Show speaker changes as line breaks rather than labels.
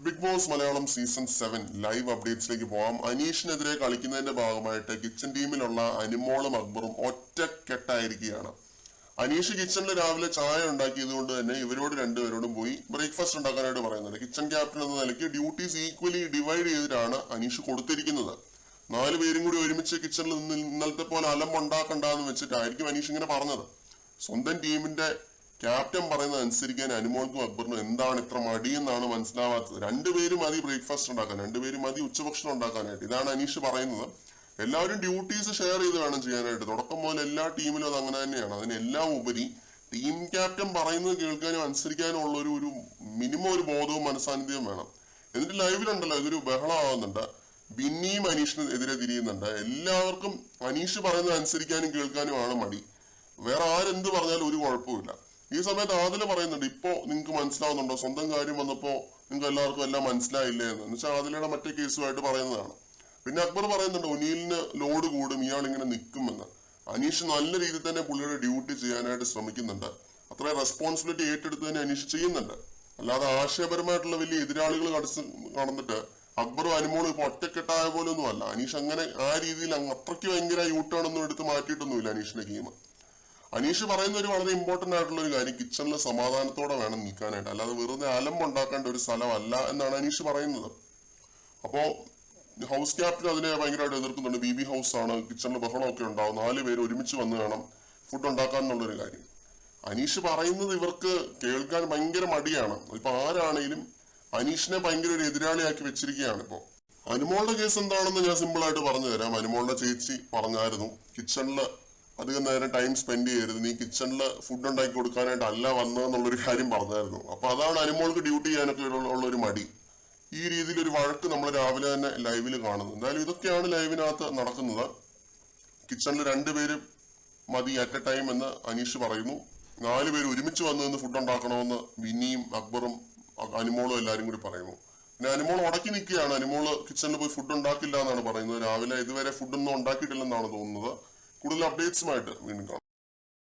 Big Boss Malayalam season 7 live അപ്ഡേറ്റ്സിലേക്ക് പോവാം. അനീഷിനെതിരെ കളിക്കുന്നതിന്റെ ഭാഗമായിട്ട് കിച്ചൺ ടീമിലുള്ള അനിമോളും അക്ബറും ഒറ്റക്കെട്ടായിരിക്കുകയാണ്. അനീഷ് കിച്ചണിൽ രാവിലെ ചായ ഉണ്ടാക്കിയത് കൊണ്ട് തന്നെ ഇവരോട് രണ്ടുപേരോടും പോയി ബ്രേക്ക്ഫാസ്റ്റ് ഉണ്ടാക്കാനായിട്ട് പറയുന്നുണ്ട്. കിച്ചൺ ക്യാപ്റ്റൻ എന്ന നിലയ്ക്ക് ഡ്യൂട്ടീസ് ഈക്വലി ഡിവൈഡ് ചെയ്തിട്ടാണ് അനീഷ് കൊടുത്തിരിക്കുന്നത്. 4 പേരും കൂടി ഒരുമിച്ച് കിച്ചണിൽ നിന്ന് ഇന്നലത്തെ പോലെ അലമ്പുണ്ടാക്കണ്ടെന്ന് വെച്ചിട്ടായിരിക്കും അനീഷ് ഇങ്ങനെ പറഞ്ഞത്. സ്വന്തം ടീമിന്റെ ക്യാപ്റ്റൻ പറയുന്നത് അനുസരിക്കാൻ അനുമോൾക്കും അക്ബറിനും എന്താണ് ഇത്ര മടിയെന്നാണ് മനസ്സിലാവാത്തത്. 2 പേരും മതി ബ്രേക്ക്ഫാസ്റ്റ് ഉണ്ടാക്കാൻ, 2 പേരും മതി ഉച്ചഭക്ഷണം ഉണ്ടാക്കാനായിട്ട്. ഇതാണ് അനീഷ് പറയുന്നത്. എല്ലാവരും ഡ്യൂട്ടീസ് ഷെയർ ചെയ്ത് വേണം ചെയ്യാനായിട്ട്. തുടക്കം മുതൽ എല്ലാ ടീമിലും അത് അങ്ങനെ തന്നെയാണ്. അതിനെല്ലാം ഉപരി ടീം ക്യാപ്റ്റൻ പറയുന്നത് കേൾക്കാനും അനുസരിക്കാനും ഉള്ള ഒരു മിനിമം ഒരു ബോധവും മനസാന്നിധ്യവും വേണം. എന്നിട്ട് ലൈവിലുണ്ടല്ലോ ഇതൊരു ബഹളമാവുന്നുണ്ട്. ബിന്നിയും അനീഷിന് എതിരെ തിരിയുന്നുണ്ട്. എല്ലാവർക്കും അനീഷ് പറയുന്നത് അനുസരിക്കാനും കേൾക്കാനുമാണ് മടി. വേറെ ആരെന്ത് പറഞ്ഞാലും ഒരു കുഴപ്പമില്ല. ഈ സമയത്ത് ആദില പറയുന്നുണ്ട്, ഇപ്പോ നിങ്ങൾക്ക് മനസ്സിലാവുന്നുണ്ടോ, സ്വന്തം കാര്യം വന്നപ്പോ നിങ്ങൾക്ക് എല്ലാവർക്കും എല്ലാം മനസ്സിലായില്ലേ എന്ന് വെച്ചാൽ ആദിലയുടെ മറ്റേ കേസുമായിട്ട് പറയുന്നതാണ്. പിന്നെ അക്ബർ പറയുന്നുണ്ട് ഒനീലിന് ലോഡ് കൂടും, ഇയാൾ ഇങ്ങനെ നിൽക്കുമെന്ന്. അനീഷ് നല്ല രീതിയിൽ തന്നെ പുള്ളിയുടെ ഡ്യൂട്ടി ചെയ്യാനായിട്ട് ശ്രമിക്കുന്നുണ്ട്. അത്രയും റെസ്പോൺസിബിലിറ്റി ഏറ്റെടുത്ത് തന്നെ അനീഷ് ചെയ്യുന്നുണ്ട്. അല്ലാതെ ആശയപരമായിട്ടുള്ള വലിയ എതിരാളികൾ കടന്നിട്ട് അക്ബറും അനുമോളും ഇപ്പൊ ഒറ്റക്കെട്ടായ പോലെ ഒന്നും അല്ല. അനീഷ് അങ്ങനെ ആ രീതിയിൽ അത്രയ്ക്ക് ഭയങ്കര യൂട്ടേണൊന്നും എടുത്ത് മാറ്റിയിട്ടൊന്നുമില്ല അനീഷിന്റെ ഗെയിം. അനീഷ് പറയുന്ന ഒരു വളരെ ഇമ്പോർട്ടന്റ് ആയിട്ടുള്ള ഒരു കാര്യം, കിച്ചണിൽ സമാധാനത്തോടെ വേണം നിൽക്കാനായിട്ട്, അല്ലാതെ വെറുതെ അലമ്പുണ്ടാക്കേണ്ട ഒരു സ്ഥലമല്ല എന്നാണ് അനീഷ് പറയുന്നത്. അപ്പോ ഹൗസ് ക്യാപ്റ്റൻ അതിനെ ഭയങ്കരമായിട്ട് എതിർക്കുന്നുണ്ട്. ബി ഹൗസ് ആണ്, കിച്ചണിൽ ബഹളമൊക്കെ ഉണ്ടാവും, 4 പേര് ഒരുമിച്ച് വന്ന് വേണം ഫുഡ് ഉണ്ടാക്കാൻ എന്നുള്ളൊരു കാര്യം. അനീഷ് പറയുന്നത് ഇവർക്ക് കേൾക്കാൻ ഭയങ്കര മടിയാണ്. ഇപ്പൊ ആരാണെങ്കിലും അനീഷിനെ ഭയങ്കര ഒരു എതിരാളിയാക്കി വെച്ചിരിക്കുകയാണ്. ഇപ്പോ അനുമോളുടെ കേസ് എന്താണെന്ന് ഞാൻ സിമ്പിൾ ആയിട്ട് പറഞ്ഞു തരാം. അനുമോളുടെ ചേച്ചി പറഞ്ഞായിരുന്നു, കിച്ചണില് അധികം നേരം ടൈം സ്പെൻഡ് ചെയ്യരുത്, നീ കിച്ചണിൽ ഫുഡ് ഉണ്ടാക്കി കൊടുക്കാനായിട്ട് അല്ല വന്നതെന്നുള്ളൊരു കാര്യം പറഞ്ഞായിരുന്നു. അപ്പൊ അതാണ് അനുമോൾക്ക് ഡ്യൂട്ടി ചെയ്യാനൊക്കെ ഉള്ള ഒരു മടി. ഈ രീതിയിൽ ഒരു വഴക്ക് നമ്മൾ രാവിലെ തന്നെ ലൈവിൽ കാണുന്നു. എന്തായാലും ഇതൊക്കെയാണ് ലൈവിനകത്ത് നടക്കുന്നത്. കിച്ചണിൽ 2 പേര് മതി അറ്റ് എ ടൈം എന്ന് അനീഷ് പറയുന്നു. 4 പേര് ഒരുമിച്ച് വന്നു നിന്ന് ഫുഡ് ഉണ്ടാക്കണമെന്ന് ബിന്നിയും അക്ബറും അനുമോളും എല്ലാരും കൂടി പറയുന്നു. പിന്നെ അനുമോൾ ഉടക്കി നിൽക്കുകയാണ്. അനുമോള് കിച്ചണിൽ പോയി ഫുഡ് ഉണ്ടാക്കില്ല എന്നാണ് പറയുന്നത്. രാവിലെ ഇതുവരെ ഫുഡൊന്നും ഉണ്ടാക്കിയിട്ടില്ലെന്നാണ് തോന്നുന്നത്. കൂടുതൽ അപ്ഡേറ്റ്സുമായിട്ട് വീണ്ടും കാണാം.